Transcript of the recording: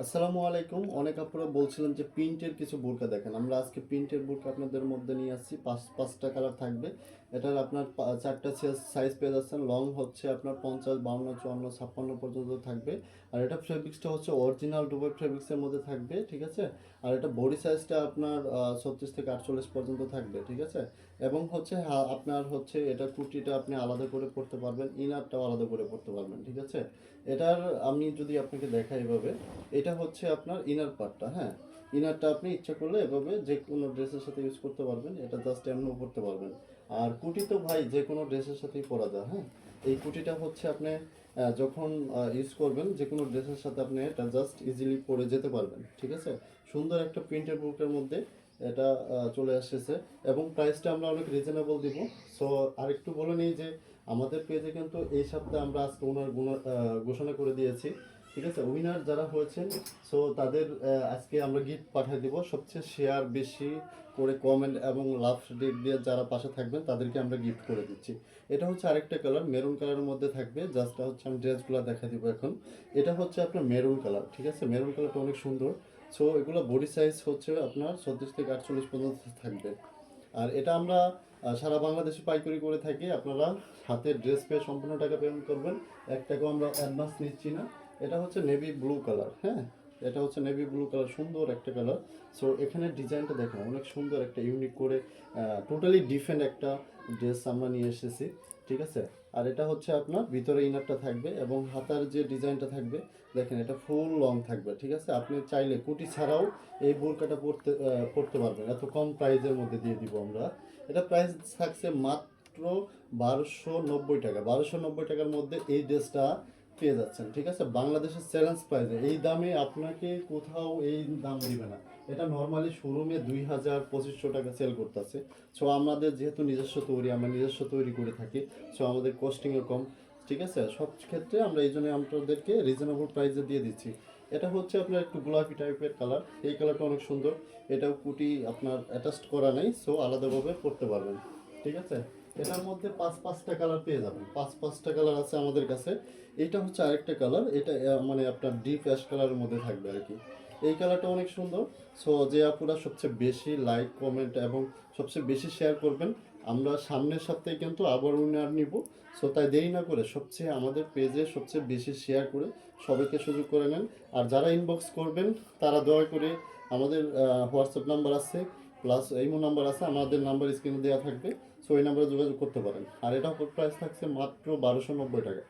আসসালামু আলাইকুম। অনেক আপুরা বলছিলেন যে প্রিন্টের কিছু বোরকা দেখেন। আমরা আজকে প্রিন্টের বোরকা আপনাদের মধ্যে নিয়ে আসছি। পাঁচটা কালার থাকবে। এটার আপনার চারটা সাইজ পেয়ে যাচ্ছেন। লং হচ্ছে আপনার 50, 52, 54, 56 পর্যন্ত থাকবে। আর এটা ফেব্রিক্সটা হচ্ছে অরিজিনাল দুবাই ফেব্রিক্সের মধ্যে থাকবে, ঠিক আছে। আর এটা বডি সাইজটা আপনার 36 থেকে 48 পর্যন্ত থাকবে, ঠিক আছে। এবং হচ্ছে আপনার হচ্ছে এটা কুর্তিটা আপনি আলাদা করে পরতে পারবেন, ইনারটাও আলাদা করে পরতে পারবেন, ঠিক আছে। এটার আমি যদি আপনাকে দেখাই এভাবে, এটা হচ্ছে আপনার ইনার পার্টটা, হ্যাঁ। ইনারটা আপনি ইচ্ছা করলে এভাবে যে কোনো ড্রেসের সাথে ইউজ করতে পারবেন, এটা জাস্ট এমনও করতে পারবেন। আর কুটি তো ভাই যে কোনো ড্রেসের সাথেই পরা যায়, হ্যাঁ। এই কুটিটা হচ্ছে আপনি যখন ইউজ করবেন যে কোনো ড্রেসের সাথে আপনি এটা জাস্ট ইজিলি পরে যেতে পারবেন, ঠিক আছে। সুন্দর একটা প্রিন্টের বুকের মধ্যে এটা চলে আসছে। এবং প্রাইসটা আমরা অনেক রিজনেবল দিব। সো আরেকটু বলে নিই যে আমাদের পেজে কিন্তু এই সপ্তাহে আমরা আজকে ওনার ঘোষণা করে দিয়েছি, ঠিক আছে। উইনার যারা হয়েছেন, সো তাদের আজকে আমরা গিফট পাঠিয়ে দিব। সবচেয়ে শেয়ার বেশি করে কমেন্ট এবং লাভ রেট দিয়ে যারা পাশে থাকবেন তাদেরকে আমরা গিফট করে দিচ্ছি। এটা হচ্ছে আরেকটা কালার, মেরুন কালারের মধ্যে থাকবে। জাস্ট হচ্ছে আমি ড্রেসগুলো দেখা দিব এখন। এটা হচ্ছে আপনার মেরুন কালার, ঠিক আছে। মেরুন কালারটা অনেক সুন্দর। সো এগুলো বডি সাইজ হচ্ছে আপনার 36 থেকে 48 পর্যন্ত থাকবে। আর এটা আমরা সারা বাংলাদেশে পাইকারি করে থাকি। আপনারা হাতে ড্রেস পেয়ে সম্পূর্ণ টাকা পেমেন্ট করবেন, 1 টাকাও আমরা অ্যাডভান্স নিচ্ছি না। এটা হচ্ছে নেভি ব্লু কালার, হ্যাঁ। এটা হচ্ছে নেভি ব্লু কালার, সুন্দর একটা কালার। সো এখানে ডিজাইনটা দেখেন, অনেক সুন্দর একটা ইউনিক করে টোটালি ডিফারেন্ট একটা ড্রেস আমরা নিয়ে এসেছি, ঠিক আছে। আর এটা হচ্ছে আপনার ভিতরে ইনারটা থাকবে এবং হাতার যে ডিজাইনটা থাকবে, দেখেন এটা ফুল লং থাকবে, ঠিক আছে। আপনি চাইলে কুটি ছাড়াও এই বোরকাটা পরতে পারবেন। এত কম প্রাইসের মধ্যে দিয়ে দিব আমরা। এটা প্রাইস থাকছে মাত্র 1290 টাকা। 1290 টাকার মধ্যে এই ড্রেসটা পেয়ে যাচ্ছেন, ঠিক আছে। বাংলাদেশের চ্যালেঞ্জ প্রাইসে এই দামে আপনাকে কোথাও এই দাম দিবে না। এটা নর্মালি শোরুমে 2000-2500 টাকা সেল করতেছে। সো আমাদের যেহেতু নিজস্ব তৈরি, আমরা নিজস্ব তৈরি করে থাকি, সো আমাদের কস্টিংও কম, ঠিক আছে। সব ক্ষেত্রে আমরা এই জন্য আপনাদেরকে রিজনেবল প্রাইসে দিয়ে দিচ্ছি। এটা হচ্ছে আপনার একটু গোলাপি টাইপের কালার। এই কালারটা অনেক সুন্দর। এটাও কুটি আপনার অ্যাটাচড করা নেই, সো আলাদাভাবে পরতে পারবেন, ঠিক আছে। এটার মধ্যে পাঁচটা কালার পেয়ে যাবেন। পাঁচটা কালার আছে আমাদের কাছে। এটা হচ্ছে আরেকটা কালার। এটা মানে আপনার ডিপ অ্যাশ কালারের মধ্যে থাকবে আর কি। এই কালারটা অনেক সুন্দর। সো যে আপুরা সবচেয়ে বেশি লাইক কমেন্ট এবং সবচেয়ে বেশি শেয়ার করবেন, আমরা সামনের সপ্তাহে কিন্তু আবার উইনার নিব। সো তাই দেরি না করে সবচেয়ে আমাদের পেজে সবচেয়ে বেশি শেয়ার করে সবাইকে সুযোগ করে নেন। আর যারা ইনবক্স করবেন তারা দয়া করে আমাদের হোয়াটসঅ্যাপ নাম্বার আছে, প্লাস ইমো নাম্বার আছে, আমাদের নাম্বার স্ক্রিনে দেওয়া থাকবে। সো এই নাম্বারে যোগাযোগ করতে পারেন। আর এটা প্রাইস থাকছে মাত্র 1290 টাকা।